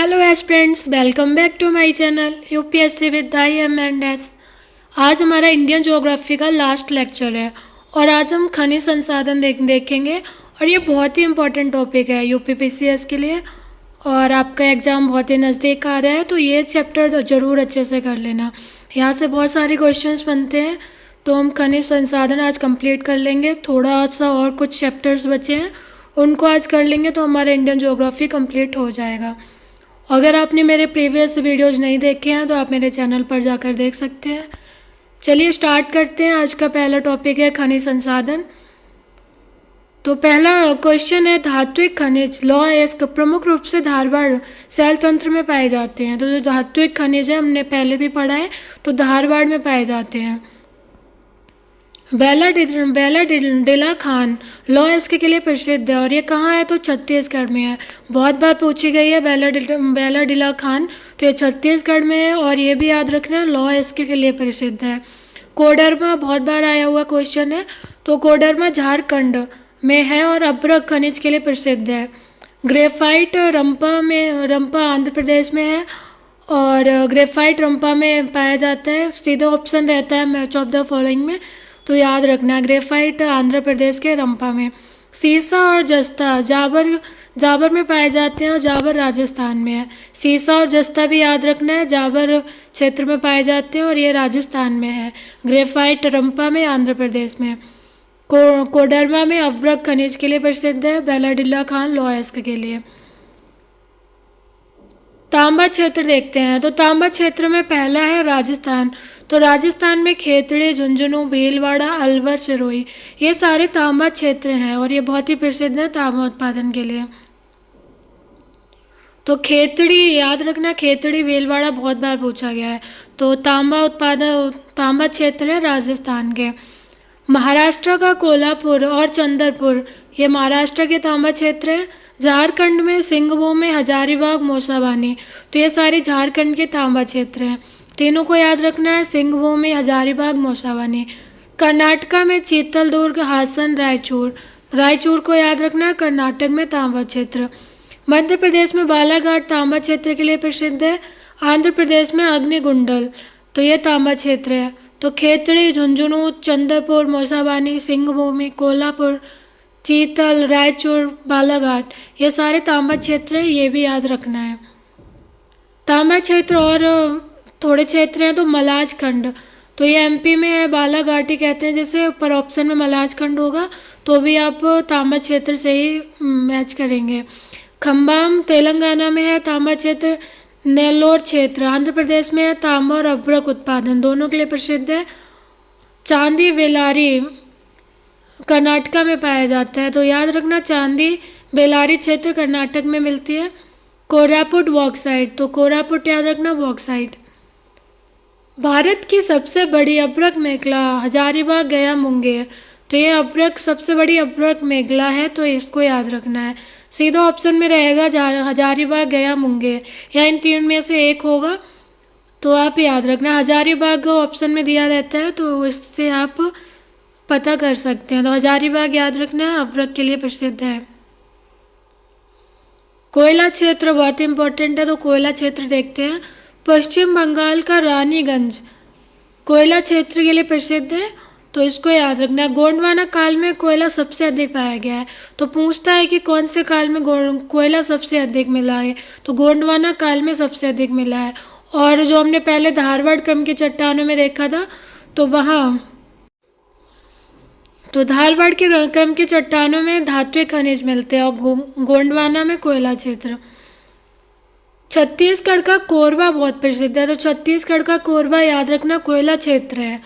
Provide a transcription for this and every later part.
Hello aspirants, welcome back to my channel UPSC with IMS। आज हमारा Indian geography का last lecture है और आज हम खनिज संसाधन देखेंगे। और ये बहुत ही इम्पोर्टेंट टॉपिक है यूपीपीसीएस के लिए और आपका एग्ज़ाम बहुत ही नज़दीक आ रहा है, तो ये चैप्टर ज़रूर अच्छे से कर लेना। यहाँ से बहुत सारे क्वेश्चंस बनते हैं, तो हम खनिज संसाधन आज कंप्लीट कर लेंगे। थोड़ा सा और कुछ चैप्टर्स बचे हैं, उनको आज कर लेंगे तो हमारा इंडियन ज्योग्राफी कंप्लीट हो जाएगा। अगर आपने मेरे प्रीवियस वीडियोज़ नहीं देखे हैं तो आप मेरे चैनल पर जाकर देख सकते हैं। चलिए स्टार्ट करते हैं। आज का पहला टॉपिक है खनिज संसाधन। तो पहला क्वेश्चन है, धात्विक खनिज लौह अयस्क प्रमुख रूप से धारवाड़ शैल तंत्र में पाए जाते हैं। तो जो धात्विक खनिज है हमने पहले भी पढ़ा है, तो धारवाड़ में पाए जाते हैं। बेला खान लौह अयस्क के लिए प्रसिद्ध है और ये कहाँ है, तो छत्तीसगढ़ में है। बहुत बार पूछी गई है बेला डिला खान, तो ये छत्तीसगढ़ में है और ये भी याद रखना लौह अयस्क के लिए प्रसिद्ध है। कोडरमा बहुत बार आया हुआ क्वेश्चन है, तो कोडरमा झारखंड में है और अभ्रक खनिज के लिए प्रसिद्ध है। ग्रेफाइट रंपा आंध्र प्रदेश में है और ग्रेफाइट रंपा में पाया जाता है। सीधा ऑप्शन रहता है मैच ऑफ द फॉलोइंग में, तो याद रखना ग्रेफाइट आंध्र प्रदेश के रंपा में। सीसा और जस्ता जाबर में पाए जाते हैं और जाबर राजस्थान में है। सीसा और जस्ता भी याद रखना है, जाबर क्षेत्र में पाए जाते हैं और ये राजस्थान में है। ग्रेफाइट रंपा में आंध्र प्रदेश में। कोडरमा में अभ्रक खनिज के लिए प्रसिद्ध है, बेलाडिल्ला खान लौह अयस्क के लिए। तांबा क्षेत्र देखते हैं, तो तांबा क्षेत्र में पहला है राजस्थान। तो राजस्थान में खेतड़ी, झुंझुनू, भीलवाड़ा, अलवर, सिरोही, ये सारे तांबा क्षेत्र हैं और ये बहुत ही प्रसिद्ध है तांबा उत्पादन के लिए। तो खेतड़ी याद रखना, खेतड़ी भीलवाड़ा बहुत बार पूछा गया है। तो तांबा क्षेत्र है राजस्थान के। महाराष्ट्र का कोल्हापुर और चंद्रपुर, ये महाराष्ट्र के तांबा क्षेत्र है। झारखंड में सिंहभूम, हजारीबाग, मौसाबानी, तो ये सारे झारखंड के तांबा क्षेत्र हैं। तीनों को याद रखना है, सिंहभूम, हजारीबाग, मौसाबानी। कर्नाटका में चीतलदुर्ग, हासन, रायचूर को याद रखना है, कर्नाटक में तांबा क्षेत्र। मध्य प्रदेश में बालाघाट तांबा क्षेत्र के लिए प्रसिद्ध है। आंध्र प्रदेश में अग्निकुंडल, तो ये तांबा क्षेत्र है। तो खेतड़ी, झुंझुनू, चंद्रपुर, मौसाबानी, सिंहभूमि, कोल्हापुर, चीतल, रायचूर, बालाघाट, ये सारे तांबा क्षेत्र है, ये भी याद रखना है। तांबा क्षेत्र और थोड़े क्षेत्र हैं, तो मलाज खंड, तो ये MP में है, बालाघाट ही कहते हैं। जैसे ऊपर ऑप्शन में मलाज खंड होगा तो भी आप तांबा क्षेत्र से ही मैच करेंगे। खम्बाम तेलंगाना में है तांबा क्षेत्र। नेल्लोर क्षेत्र आंध्र प्रदेश में है, तांबा और अभ्रक उत्पादन दोनों के लिए प्रसिद्ध है। चांदी बेलारी कर्नाटका में पाया जाता है, तो याद रखना चांदी बेलारी क्षेत्र कर्नाटक में मिलती है। कोरापुट बॉक्साइट, तो कोरापुट याद रखना बॉक्साइट। भारत की सबसे बड़ी अभ्रक मेखला हजारीबाग, गया, मुंगेर, तो ये अभ्रक सबसे बड़ी अभ्रक मेखला है, तो इसको याद रखना है। सीधा ऑप्शन में रहेगा हजारीबाग, गया, मुंगेर, या इन तीन में से एक होगा, तो आप याद रखना। हजारीबाग ऑप्शन में दिया रहता है, तो इससे आप पता कर सकते हैं। तो हजारीबाग याद रखना है, अभ्रक के लिए प्रसिद्ध है। कोयला क्षेत्र बहुत इंपॉर्टेंट है, तो कोयला क्षेत्र देखते हैं। पश्चिम बंगाल का रानीगंज कोयला क्षेत्र के लिए प्रसिद्ध है, तो इसको याद रखना है। गोंडवाना काल में कोयला सबसे अधिक पाया गया है, तो पूछता है कि कौन से काल में कोयला सबसे अधिक मिला है, तो गोंडवाना काल में सबसे अधिक मिला है। और जो हमने पहले धारवाड़ क्रम की चट्टानों में देखा था, तो धारवाड़ के क्रम की चट्टानों में धात्विक खनिज मिलते हैं और गोंडवाना में कोयला क्षेत्र। छत्तीसगढ़ का कोरबा बहुत प्रसिद्ध है, तो छत्तीसगढ़ का कोरबा याद रखना कोयला क्षेत्र है।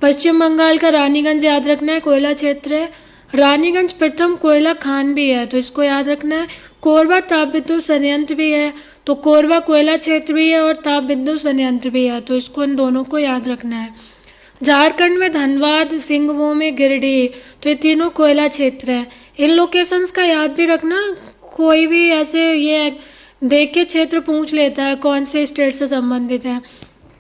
पश्चिम बंगाल का रानीगंज याद रखना है, कोयला क्षेत्र है। रानीगंज प्रथम कोयला खान भी है, तो इसको याद रखना है। कोरबा ताप विद्युत संयंत्र भी है, तो कोरबा कोयला क्षेत्र भी है और ताप विद्युत संयंत्र भी है, तो इसको इन दोनों को याद रखना है। झारखंड में धनबाद, सिंहभूमि, गिरिडीह, तो ये तीनों कोयला क्षेत्र है। इन लोकेशंस का याद भी रखना, कोई भी ऐसे ये देख के क्षेत्र पूछ लेता है कौन से स्टेट से संबंधित है,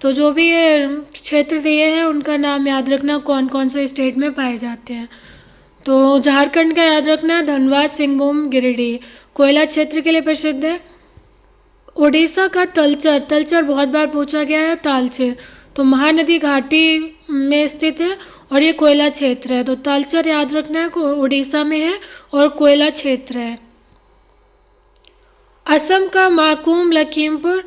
तो जो भी ये क्षेत्र दिए हैं उनका नाम याद रखना, कौन कौन से स्टेट में पाए जाते हैं। तो झारखंड का याद रखना, धनबाद, सिंहभूम, गिरिडीह कोयला क्षेत्र के लिए प्रसिद्ध है। उड़ीसा का तलचर, तलचर बहुत बार पूछा गया है। तालचेर, तो महानदी घाटी में स्थित है और ये कोयला क्षेत्र है। तो तालचर याद रखना है, उड़ीसा में है और कोयला क्षेत्र है। असम का माकूम लखीमपुर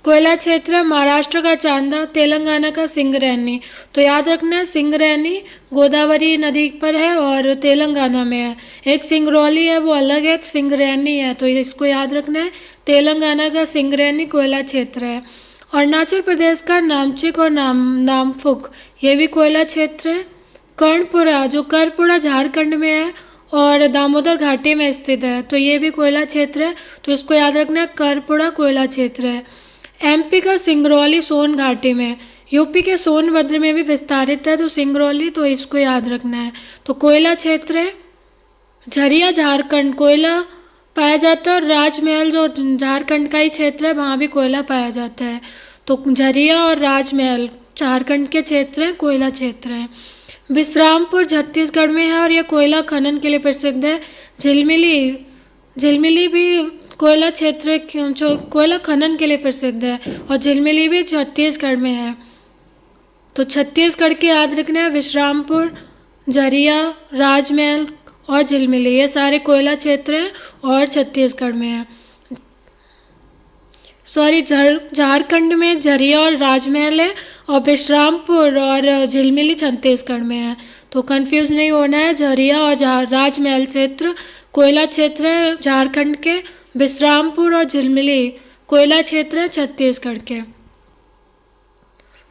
कोयला क्षेत्र है। महाराष्ट्र का चांदा, तेलंगाना का सिंगरैनी। तो याद रखना है, सिंगरैनी गोदावरी नदी पर है और तेलंगाना में है। एक सिंगरौली है, वो अलग है, सिंगरैनी है, तो इसको याद रखना है। तेलंगाना का सिंगरैनी कोयला क्षेत्र है। अरुणाचल प्रदेश का नामचिक और नामफुक, ये भी कोयला क्षेत्र है। कर्णपुरा, जो कर्णपुरा झारखंड में है और दामोदर घाटी में स्थित है, तो ये भी कोयला क्षेत्र है, तो इसको याद रखना है, कर्णपुरा कोयला क्षेत्र है। एमपी का सिंगरौली सोन घाटी में, यूपी के सोनभद्र में भी विस्तारित है, तो सिंगरौली, तो इसको याद रखना है, तो कोयला क्षेत्र है। झरिया झारखंड, कोयला पाया जाता है और राजमहल जो झारखंड का ही क्षेत्र है, वहाँ भी कोयला पाया जाता है। तो झरिया और राजमहल झारखंड के क्षेत्र हैं, कोयला क्षेत्र है। विश्रामपुर छत्तीसगढ़ में है और यह कोयला खनन के लिए प्रसिद्ध है। झिलमिली, झिलमिली भी कोयला क्षेत्र, जो कोयला खनन के लिए प्रसिद्ध है, और झिलमिली भी छत्तीसगढ़ में है। तो छत्तीसगढ़ के याद रखना है, विश्रामपुर, झरिया, राजमहल और झिलमिली, ये सारे कोयला क्षेत्र हैं और छत्तीसगढ़ में है। सॉरी, झारखंड में झरिया और राजमहल है और विश्रामपुर और झिलमिली छत्तीसगढ़ में है। तो कंफ्यूज नहीं होना है, झरिया और राजमहल क्षेत्र कोयला क्षेत्र है झारखंड के, विश्रामपुर और झिलमिली कोयला क्षेत्र है छत्तीसगढ़ के।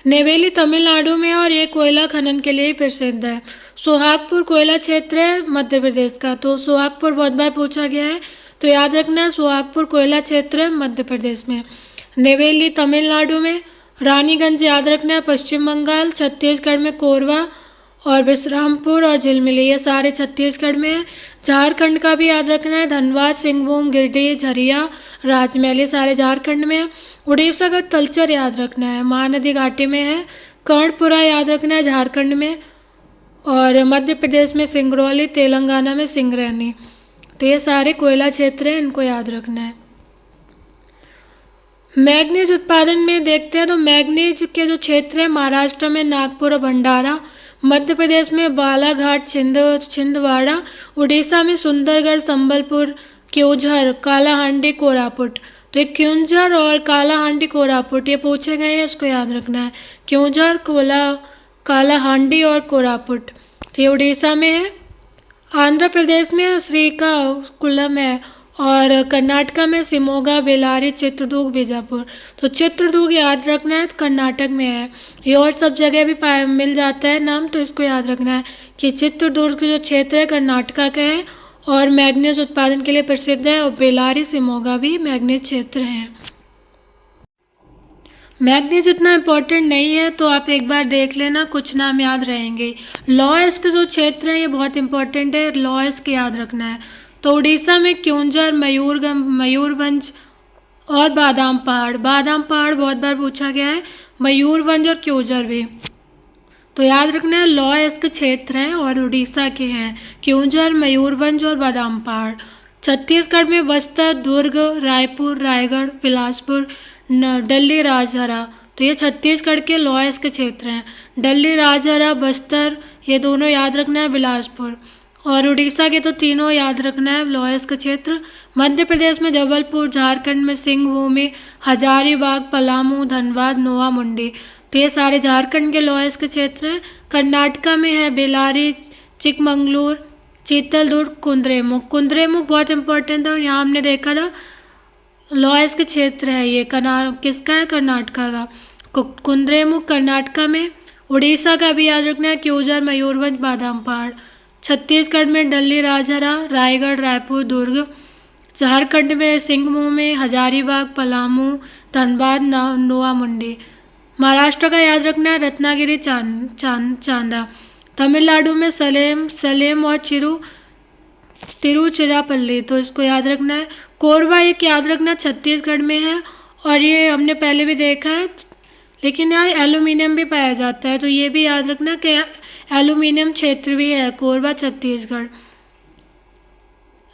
नेवेली तमिलनाडु में और ये कोयला खनन के लिए ही प्रसिद्ध है। सोहागपुर कोयला क्षेत्र है मध्य प्रदेश का, तो सोहागपुर बहुत बार पूछा गया है, तो याद रखना है, सोहागपुर कोयला क्षेत्र है मध्य प्रदेश में। नेवेली तमिलनाडु में। रानीगंज याद रखना है, पश्चिम बंगाल। छत्तीसगढ़ में कोरबा और विश्रामपुर और झिलमिली, ये सारे छत्तीसगढ़ में है। झारखंड का भी याद रखना है, धनबाद, सिंहभूम, गिरिडीह, झरिया, राजमहल, ये सारे झारखंड में है। उड़ीसा का तलचर याद रखना है, महानदी घाटी में है। कर्णपुरा याद रखना है, झारखंड में, और मध्य प्रदेश में सिंगरौली, तेलंगाना में सिंगरैनी। तो ये सारे कोयला क्षेत्र हैं, इनको याद रखना है। मैग्नीज उत्पादन में देखते हैं, तो मैग्नीज के जो क्षेत्र है, महाराष्ट्र में नागपुर और भंडारा, मध्य प्रदेश में बालाघाट, छिंदवाड़ा, उड़ीसा में सुंदरगढ़, संबलपुर, क्योंझर, कालाहांडी, कोरापुट। तो ये क्योंझर और कालाहांडी, कोरापुट, ये पूछे गए हैं, इसको याद रखना है। क्योंझर, कालाहांडी और कोरापुट, तो ये उड़ीसा में है। आंध्र प्रदेश में श्रीकाकुलम है और कर्नाटका में शिमोगा, बेलारी, चित्रदुर्ग, बीजापुर। तो चित्रदुर्ग याद रखना है, कर्नाटक में है। ये और सब जगह भी मिल जाता है नाम, तो इसको याद रखना है कि चित्रदुर्ग जो क्षेत्र है कर्नाटका का है और मैग्नीज उत्पादन के लिए प्रसिद्ध है, और बेलारी, शिमोगा भी मैग्नीज क्षेत्र हैं। मैग्नीज इतना इम्पोर्टेंट नहीं है, तो आप एक बार देख लेना, कुछ नाम याद रहेंगे। लॉयस्क जो क्षेत्र है, ये बहुत इंपॉर्टेंट है, लॉयस्क याद रखना है। तो उड़ीसा में क्योंझर, मयूरभंज और बादाम पहाड़, बादाम पहाड़ बहुत बार पूछा गया है, मयूरभंज और क्योंझर भी। तो याद रखना है, लॉयस्क क्षेत्र है और उड़ीसा के हैं क्योंझर, मयूरभंज और बादाम पहाड़। छत्तीसगढ़ में बस्तर, दुर्ग, रायपुर, रायगढ़, बिलासपुर, डल्ली, राजहरा, तो ये छत्तीसगढ़ के लॉयस्क क्षेत्र हैं। डल्ली, राजहरा, बस्तर, ये दोनों याद रखना है, बिलासपुर। और उड़ीसा के तो तीनों याद रखना है, लॉयस्क क्षेत्र। मध्य प्रदेश में जबलपुर, झारखंड में सिंहभूमि, हजारीबाग, पलामू, धनबाद, नोआ मुंडी, तो ये सारे झारखंड के लॉयस्क क्षेत्र हैं। कर्नाटका में है बेलारी, चिकमंगलूर, चित्रदुर्ग, कुद्रेमुख। कुद्रेमुख बहुत इंपॉर्टेंट था और यहाँ हमने देखा था लॉयस्क क्षेत्र है ये, किसका है, कर्नाटका का। कुद्रेमुख कर्नाटका में। उड़ीसा का भी याद रखना है, क्योंझर, मयूरभंज, बादाम पहाड़। छत्तीसगढ़ में डल्ली, राजहरा, रायगढ़, रायपुर, दुर्ग। झारखंड में सिंहभूमि, हजारीबाग, पलामू, धनबाद, नोआ मुंडी। महाराष्ट्र का याद रखना है, रत्नागिरी, चांदा। तमिलनाडु में सलेम और तिरुचिरापल्ली, तो इसको याद रखना है। कोरबा एक याद रखना, छत्तीसगढ़ में है और ये हमने पहले भी देखा है, लेकिन यहाँ एल्यूमिनियम भी पाया जाता है, तो ये भी याद रखना कि एल्यूमिनियम क्षेत्र भी है कोरबा, छत्तीसगढ़।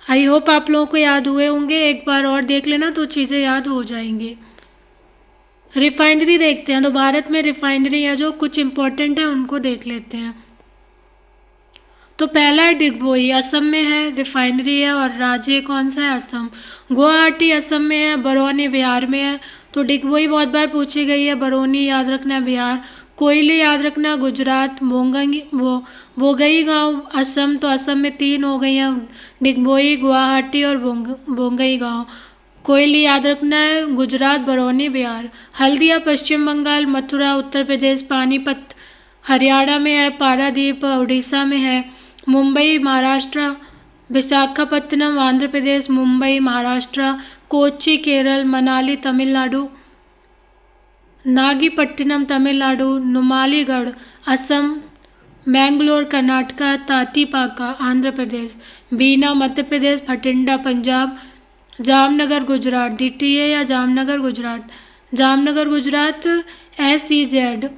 आई होप आप लोगों को याद हुए होंगे, एक बार और देख लेना तो चीज़ें याद हो जाएंगी। रिफाइनरी देखते हैं, तो भारत में रिफाइनरी है जो कुछ इम्पोर्टेंट है उनको देख लेते हैं। तो पहला है डिगबोई, असम में है, रिफाइनरी है, और राज्य कौन सा है? असम। गुवाहाटी असम में है, बरौनी बिहार में है। तो डिगबोई बहुत बार पूछी गई है, बरौनी याद रखना है बिहार, कोयली याद रखना गुजरात, बोंगई गांव असम, तो असम में 3 हो गई हैं, डिगबोई, गुवाहाटी और बोंगई गांव। कोयली याद रखना है गुजरात, बरौनी बिहार। हल्दिया पश्चिम बंगाल, मथुरा उत्तर प्रदेश, पानीपत हरियाणा में है, पारादीप उड़ीसा में है, मुंबई महाराष्ट्र, विशाखापत्तनम आंध्र प्रदेश, मुंबई महाराष्ट्र, कोच्चि केरल, मनाली तमिलनाडु, नागीपट्टिनम तमिलनाडु, नुमालीगढ़ असम, मैंगलोर कर्नाटका, तातीपाका आंध्र प्रदेश, बीना मध्य प्रदेश, भटिंडा पंजाब, जामनगर गुजरात, डीटीए या जामनगर गुजरात, जामनगर गुजरात, SEZ,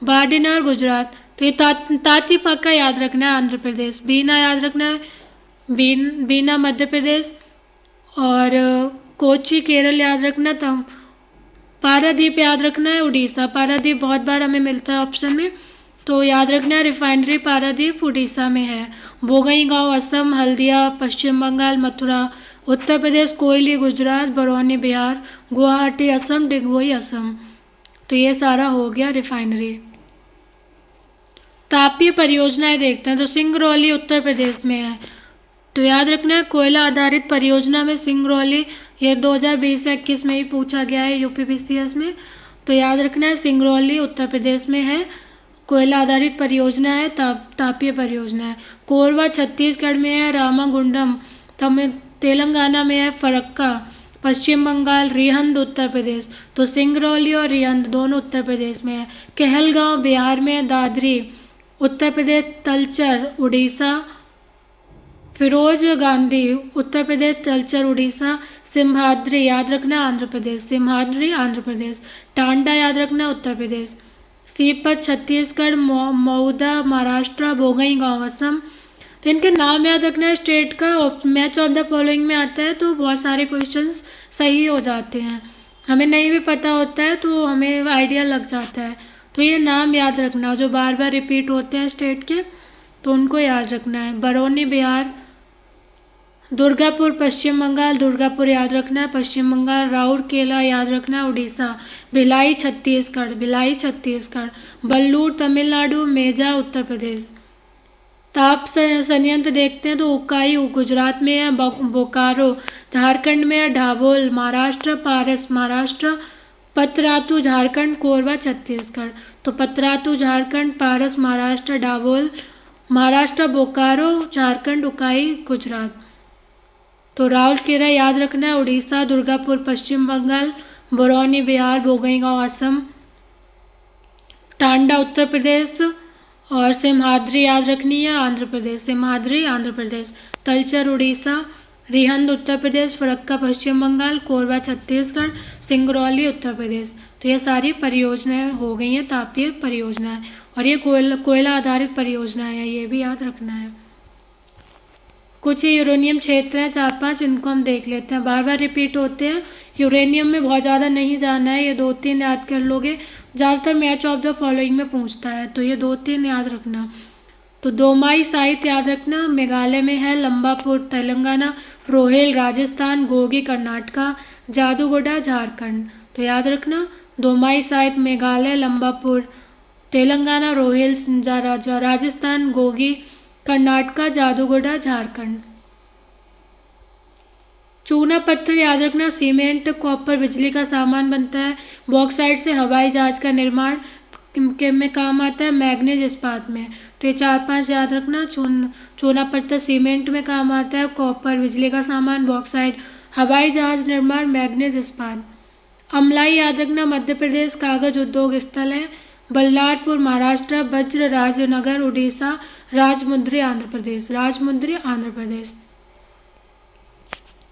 बाडीनार गुजरात। तो ये तातीपाका याद रखना है आंध्र प्रदेश, बीना याद रखना है बीना मध्य प्रदेश, और कोच्चि केरल याद रखना, तम पारादीप याद रखना है उड़ीसा। पारादीप बहुत बार हमें मिलता है ऑप्शन में, तो याद रखना है रिफाइनरी पारादीप उड़ीसा में है। बोंगईगांव असम, हल्दिया पश्चिम बंगाल, मथुरा उत्तर प्रदेश, कोयली गुजरात, बरौनी बिहार, गुवाहाटी असम, डिगबोई असम। तो ये सारा हो गया रिफाइनरी। तापीय परियोजनाएं देखते हैं, तो सिंगरौली उत्तर प्रदेश में है, तो याद रखना है कोयला आधारित परियोजना में सिंगरौली, ये 2020-21 में ही पूछा गया है UPPCS में, तो याद रखना है सिंगरौली उत्तर प्रदेश में है, कोयला आधारित परियोजना है, तापीय परियोजना है। कोरबा छत्तीसगढ़ में है, रामागुंडम तेलंगाना में है, फरक्का पश्चिम बंगाल, रिहंद उत्तर प्रदेश, तो सिंगरौली और रिहंद दोनों उत्तर प्रदेश में है। कहलगांव बिहार में, दादरी उत्तर प्रदेश, तलचर उड़ीसा, फिरोज गांधी उत्तर प्रदेश, तलचर उड़ीसा, सिम्हाद्री याद रखना आंध्र प्रदेश, सिम्हाद्री आंध्र प्रदेश, टांडा याद रखना उत्तर प्रदेश, सीपत छत्तीसगढ़, मऊदा महाराष्ट्र, बोंगईगांव असम। तो इनके नाम याद रखना है स्टेट का, मैच ऑफ द फॉलोइंग में आता है तो बहुत सारे क्वेश्चंस सही हो जाते हैं, हमें नहीं भी पता होता है तो हमें आइडिया लग जाता है। तो ये नाम याद रखना जो बार बार रिपीट होते हैं स्टेट के, तो उनको याद रखना है। बरौनी बिहार, दुर्गापुर पश्चिम बंगाल, दुर्गापुर याद रखना है पश्चिम बंगाल, राउरकेला याद रखना है उड़ीसा, भिलाई छत्तीसगढ़, भिलाई छत्तीसगढ़, बल्लूर तमिलनाडु, मेजा उत्तर प्रदेश। ताप संयंत्र देखते हैं, तो उकाई गुजरात में है, बोकारो झारखंड में है, ढाबोल महाराष्ट्र, पारस महाराष्ट्र, पतरातू झारखंड, कोरबा छत्तीसगढ़। तो पतरातू झारखंड, पारस महाराष्ट्र, ढाबोल महाराष्ट्र, बोकारो झारखंड, उकाई गुजरात। तो राउरकेला याद रखना है उड़ीसा, दुर्गापुर पश्चिम बंगाल, बरौनी बिहार, बोंगईगांव असम, टांडा उत्तर प्रदेश, और सिम्हाद्री याद रखनी है आंध्र प्रदेश, सिम्हाद्री आंध्र प्रदेश, तलचर उड़ीसा, रिहंद उत्तर प्रदेश, फरक्का पश्चिम बंगाल, कोरबा छत्तीसगढ़, सिंगरौली उत्तर प्रदेश। तो ये सारी परियोजनाएं हो गई हैं तापीय परियोजनाएं, और ये कोयला आधारित परियोजनाएं हैं, ये भी याद रखना है। कुछ यूरेनियम क्षेत्र हैं 4-5, इनको हम देख लेते हैं, बार बार रिपीट होते हैं, यूरेनियम में बहुत ज़्यादा नहीं जाना है, ये 2-3 याद कर लोगे, ज़्यादातर मैच ऑफ द फॉलोइंग में पूछता है, तो ये 2-3 याद रखना। तो दोमाई साइट याद रखना, मेघालय में है, लंबापुर तेलंगाना, रोहेल राजस्थान, गोगी कर्नाटका, जादूगोड़ा झारखंड। तो याद रखना दोमाई साइट मेघालय, लंबापुर तेलंगाना, रोहेल राजस्थान, गोगी कर्नाटका, जादूगोड़ा झारखंड। चूना पत्थर याद रखना, सीमेंट कॉपर बिजली का सामान बनता है, बॉक्साइट से हवाई जहाज का निर्माण के में काम आता है, मैग्नीज इस्पात में। तो ये 4-5 याद रखना, चूना पत्थर सीमेंट में काम आता है, कॉपर बिजली का सामान, बॉक्साइट हवाई जहाज निर्माण, मैग्नीज इस्पात। अमलाई याद रखना, मध्य प्रदेश कागज उद्योग स्थल है, बल्लारपुर महाराष्ट्र, वज्र राजनगर उड़ीसा, राजमुंद्री आंध्र प्रदेश, राजमुंद्री आंध्र प्रदेश।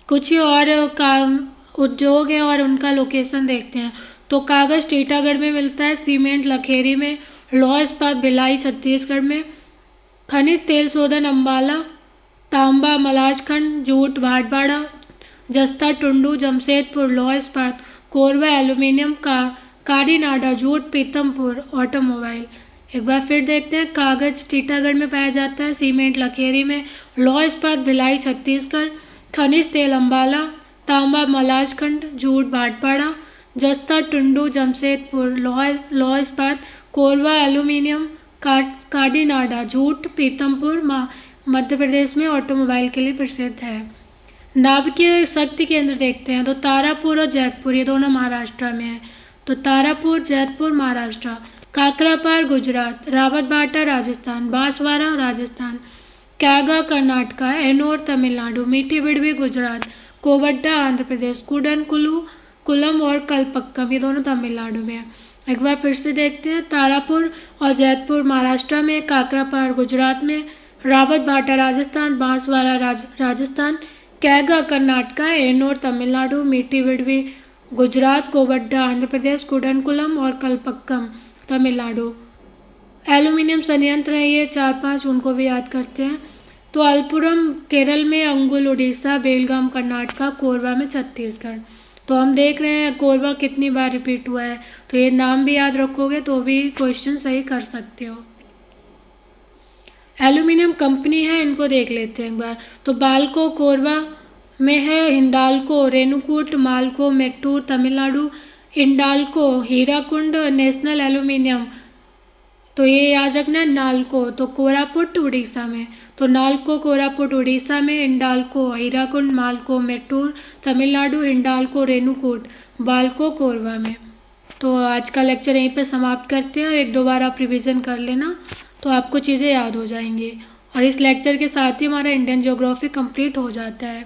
कुछ ही और काम उद्योग हैं और उनका लोकेशन देखते हैं, तो कागज़ टीटागढ़ में मिलता है, सीमेंट लखेरी में, लौह इस्पात भिलाई छत्तीसगढ़ में, खनिज तेल शोधन अम्बाला, तांबा मलाजखंड, जूट भाटपाड़ा, जस्ता टुंडू जमशेदपुर लौह इस्पात, Korba aluminium Karinada jute Pithampur automobile. एक बार फिर देखते हैं, कागज टीटागढ़ में पाया जाता है, सीमेंट लखेरी में, लौह इस्पात भिलाई छत्तीसगढ़, खनिज तेल अम्बाला, तांबा मलाजखंड, जूट भाटपाड़ा, जस्ता टुंडू जमशेदपुर लौह इस्पात, कोरबा एल्यूमिनियम काडीनाडा जूट पीतमपुर मध्य प्रदेश में ऑटोमोबाइल के लिए प्रसिद्ध है। नाभिकीय शक्ति केंद्र देखते हैं, तो तारापुर और जैतपुर ये दोनों महाराष्ट्र में है। तो तारापुर जैतपुर महाराष्ट्र, काकरापार गुजरात, रावतभाटा राजस्थान, बांसवाड़ा राजस्थान, कैगा कर्नाटका, एनोर तमिलनाडु, मीठी बिडवी गुजरात, कोवड्डा आंध्र प्रदेश, कुलम और कलपक्कम ये दोनों तमिलनाडु में है। एक बार फिर से देखते हैं, तारापुर और जैतपुर महाराष्ट्र में, काकरापार गुजरात में, रावतभाटा राजस्थान, बांसवाड़ा राजस्थान, कैगा कर्नाटका, एनोर तमिलनाडु, मीठी बिडवी गुजरात, कोवड्डा आंध्र प्रदेश, कुडनकुलम और कलपक्कम तमिलनाडु। एल्यूमिनियम संयंत्र है ये 4-5, उनको भी याद करते हैं। तो अल्पुरम केरल में, अंगुल उड़ीसा, बेलगाम कर्नाटका, कोरबा में छत्तीसगढ़। तो हम देख रहे हैं कोरबा कितनी बार रिपीट हुआ है, तो ये नाम भी याद रखोगे तो भी क्वेश्चन सही कर सकते हो। एल्यूमिनियम कंपनी है, इनको देख लेते हैं एक बार। तो बाल्को कोरबा में है, हिंडाल्को रेणुकूट, माल्को मेट्टूर तमिलनाडु, इंडाल्को हीराकुंड, नेशनल एल्यूमिनियम तो ये याद रखना है नाल्को, तो कोरापुट उड़ीसा में। तो नाल्को कोरापुट उड़ीसा में, इंडाल्को हीराकुंड, माल्को मेट्टूर तमिलनाडु, इंडाल्को रेणुकूट, बाल्को कोरबा में। तो आज का लेक्चर यहीं पे समाप्त करते हैं। 1-2 बार आप रिवीजन कर लेना तो आपको चीज़ें याद हो जाएंगी। और इस लेक्चर के साथ ही हमारा इंडियन ज्योग्राफी कंप्लीट हो जाता है।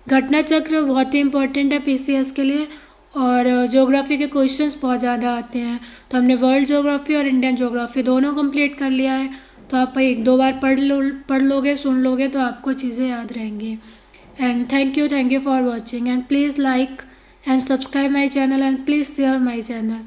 घटना चक्र बहुत ही इंपॉर्टेंट है पीसीएस के लिए, और ज्योग्राफी के क्वेश्चंस बहुत ज़्यादा आते हैं। तो हमने वर्ल्ड ज्योग्राफी और इंडियन ज्योग्राफी दोनों कंप्लीट कर लिया है। तो आप 1-2 बार पढ़ लोगे, सुन लोगे तो आपको चीज़ें याद रहेंगी। And thank you for watching, and please like and subscribe my channel, and please share my channel.